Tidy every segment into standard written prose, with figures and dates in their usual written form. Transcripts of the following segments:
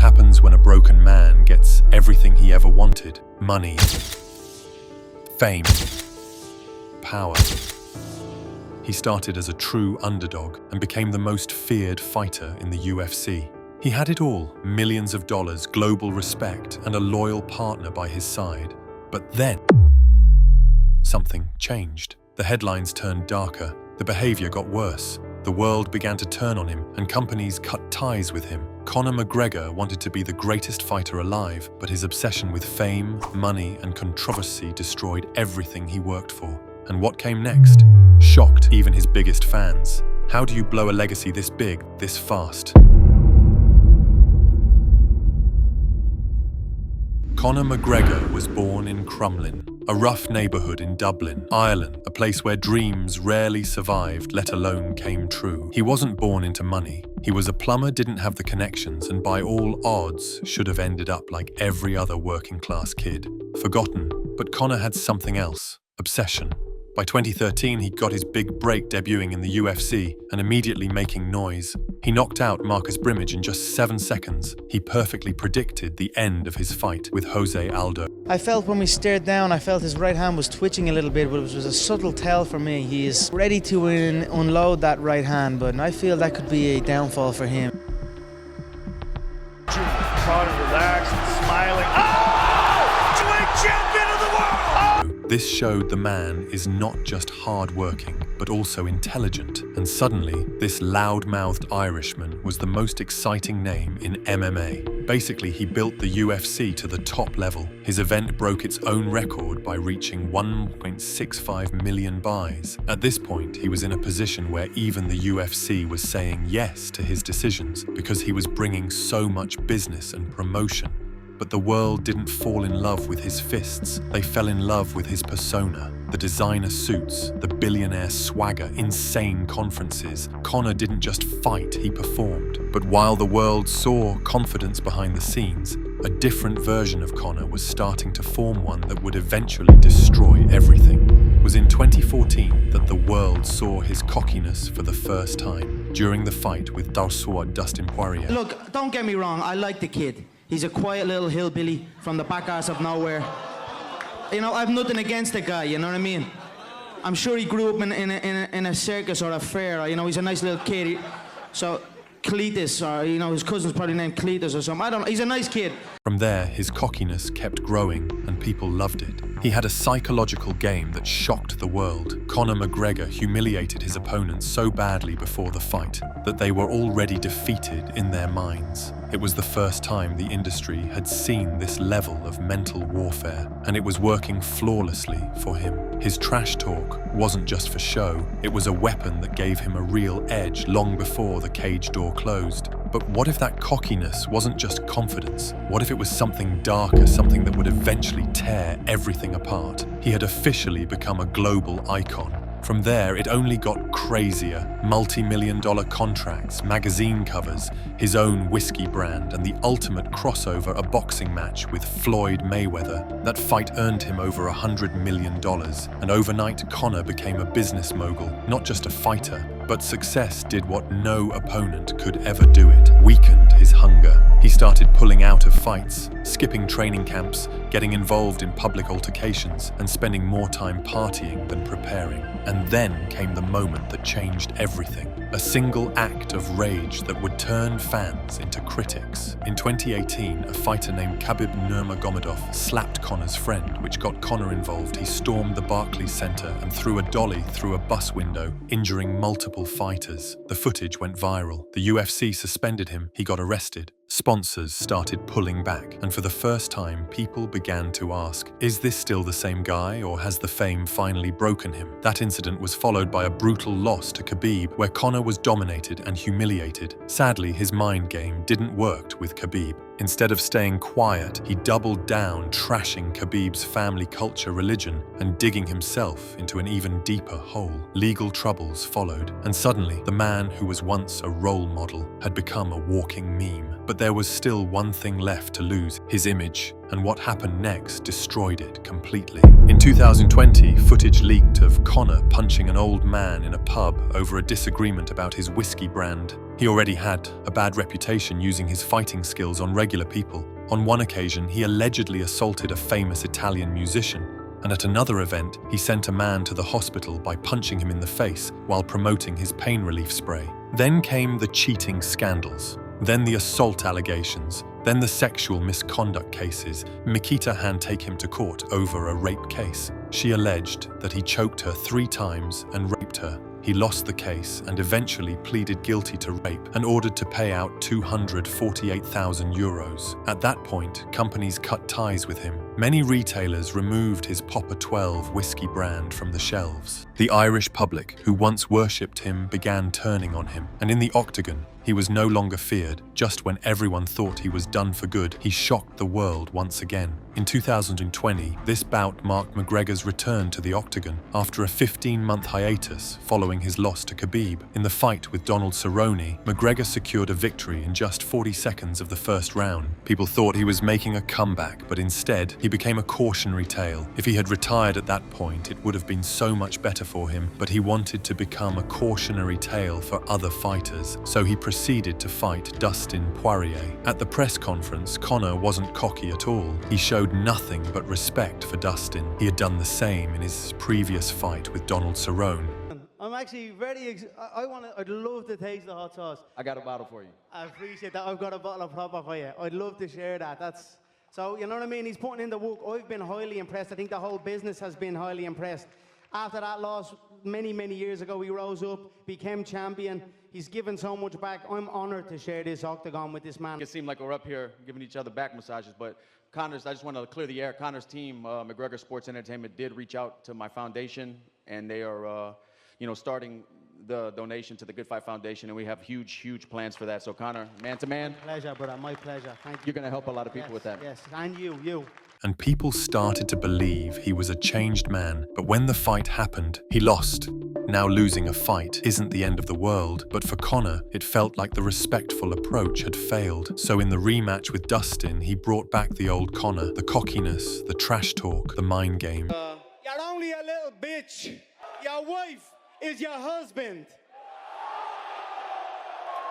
happens when a broken man gets everything he ever wanted: money, fame, power. He started as a true underdog and became the most feared fighter in the UFC. He had it all: millions of dollars, global respect, and a loyal partner by his side. But then, something changed. The headlines turned darker, the behavior got worse. The world began to turn on him, and companies cut ties with him. Conor McGregor wanted to be the greatest fighter alive, but his obsession with fame, money, and controversy destroyed everything he worked for. And what came next shocked even his biggest fans. How do you blow a legacy this big, this fast? Conor McGregor was born in Crumlin, a rough neighborhood in Dublin, Ireland, a place where dreams rarely survived, let alone came true. He wasn't born into money. He was a plumber, didn't have the connections, and by all odds should have ended up like every other working-class kid. Forgotten, but Conor had something else: obsession. By 2013, he got his big break debuting in the UFC and immediately making noise. He knocked out Marcus Brimage in just 7 seconds. He perfectly predicted the end of his fight with Jose Aldo. I felt when we stared down, I felt his right hand was twitching a little bit, but it was a subtle tell for me. He is ready to unload that right hand, but I feel that could be a downfall for him. Caught him relaxed and smiling. Oh! Heavyweight champion of the world! This showed the man is not just hard-working, but also intelligent. And suddenly, this loud-mouthed Irishman was the most exciting name in MMA. Basically, he built the UFC to the top level. His event broke its own record by reaching 1.65 million buys. At this point, he was in a position where even the UFC was saying yes to his decisions because he was bringing so much business and promotion. But the world didn't fall in love with his fists. They fell in love with his persona. The designer suits, the billionaire swagger, insane conferences. Conor didn't just fight, he performed. But while the world saw confidence behind the scenes, a different version of Conor was starting to form, one that would eventually destroy everything. It was in 2014 that the world saw his cockiness for the first time, during the fight with Dustin Poirier. Look, don't get me wrong, I like the kid. He's a quiet little hillbilly from the back arse of nowhere. You know, I've nothing against the guy, you know what I mean? I'm sure he grew up in a circus or a fair, or, you know, he's a nice little kid. So, Cletus, or, you know, his cousin's probably named Cletus or something. I don't know, he's a nice kid. From there, his cockiness kept growing and people loved it. He had a psychological game that shocked the world. Conor McGregor humiliated his opponents so badly before the fight that they were already defeated in their minds. It was the first time the industry had seen this level of mental warfare, and it was working flawlessly for him. His trash talk wasn't just for show, it was a weapon that gave him a real edge long before the cage door closed. But what if that cockiness wasn't just confidence? What if it was something darker, something that would eventually tear everything apart? He had officially become a global icon. From there, it only got crazier. Multi-million-dollar contracts, magazine covers, his own whiskey brand, and the ultimate crossover, a boxing match with Floyd Mayweather. That fight earned him over $100 million, and overnight Conor became a business mogul, not just a fighter. But success did what no opponent could ever do it: weakened his hunger. He started pulling out of fights, skipping training camps, getting involved in public altercations, and spending more time partying than preparing. And then came the moment that changed everything. A single act of rage that would turn fans into critics. In 2018, a fighter named Khabib Nurmagomedov slapped Conor's friend, which got Conor involved. He stormed the Barclays Center and threw a dolly through a bus window, injuring multiple fighters. The footage went viral. The UFC suspended him. He got arrested. Sponsors started pulling back, and for the first time, people began to ask, is this still the same guy, or has the fame finally broken him? That incident was followed by a brutal loss to Khabib, where Conor was dominated and humiliated. Sadly, his mind game didn't work with Khabib. Instead of staying quiet, he doubled down, trashing Khabib's family culture, religion, and digging himself into an even deeper hole. Legal troubles followed, and suddenly, the man who was once a role model had become a walking meme. But there was still one thing left to lose: his image, and what happened next destroyed it completely. In 2020, footage leaked of Conor punching an old man in a pub over a disagreement about his whiskey brand. He already had a bad reputation using his fighting skills on regular people. On one occasion, he allegedly assaulted a famous Italian musician, and at another event, he sent a man to the hospital by punching him in the face while promoting his pain relief spray. Then came the cheating scandals, then the assault allegations, then the sexual misconduct cases. Mikita had taken him to court over a rape case. She alleged that he choked her 3 times and raped her. He lost the case and eventually pleaded guilty to rape and ordered to pay out €248,000. At that point, companies cut ties with him. Many retailers removed his Popper 12 whiskey brand from the shelves. The Irish public, who once worshipped him, began turning on him. And in the octagon, he was no longer feared. Just when everyone thought he was done for good, he shocked the world once again. In 2020, this bout marked McGregor's return to the octagon after a 15-month hiatus following his loss to Khabib. In the fight with Donald Cerrone, McGregor secured a victory in just 40 seconds of the first round. People thought he was making a comeback, but instead, he became a cautionary tale. If he had retired at that point, it would have been so much better for him, but he wanted to become a cautionary tale for other fighters, so he proceeded to fight Dustin Poirier. At the press conference, Conor wasn't cocky at all. He showed nothing but respect for Dustin. He had done the same in his previous fight with Donald Cerrone. I'm actually I'd love to taste the hot sauce. I got a bottle for you. I appreciate that. I've got a bottle of proper for you. I'd love to share that. So, you know what I mean? He's putting in the work. I've been highly impressed. I think the whole business has been highly impressed. After that loss, many, many years ago, he rose up, became champion. He's given so much back. I'm honored to share this octagon with this man. It seemed like we're up here giving each other back massages, but Conor's, I just want to clear the air. Conor's team, McGregor Sports Entertainment, did reach out to my foundation, and they are, starting the donation to the Good Fight Foundation, and we have huge, huge plans for that. So, Conor, man to man. My pleasure, brother. My pleasure. Thank you. You're going to help a lot of people with that. Yes, and you. And people started to believe he was a changed man. But when the fight happened, he lost. Now losing a fight isn't the end of the world, but for Conor, it felt like the respectful approach had failed. So in the rematch with Dustin, he brought back the old Conor, the cockiness, the trash talk, the mind game. You're only a little bitch. Your wife is your husband.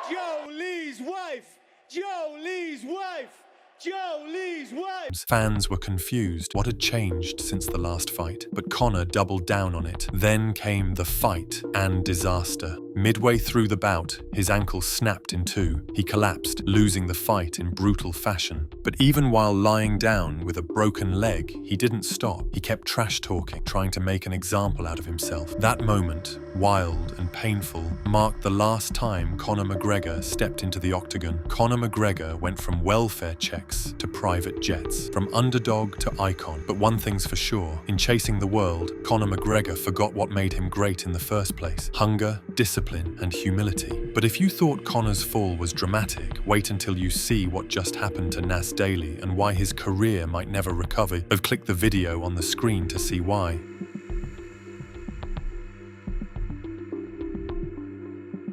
Joe Lee's wife. Joe Lee's wife. Joe Lee's wife. Fans were confused. What had changed since the last fight? But Conor doubled down on it. Then came the fight and disaster. Midway through the bout, his ankle snapped in 2. He collapsed, losing the fight in brutal fashion. But even while lying down with a broken leg, he didn't stop. He kept trash talking, trying to make an example out of himself. That moment, wild and painful, marked the last time Conor McGregor stepped into the octagon. Conor McGregor went from welfare checks to private jets, from underdog to icon. But one thing's for sure, in chasing the world, Conor McGregor forgot what made him great in the first place: hunger, discipline, and humility. But if you thought Conor's fall was dramatic, wait until you see what just happened to Nas Daly and why his career might never recover. I've clicked the video on the screen to see why.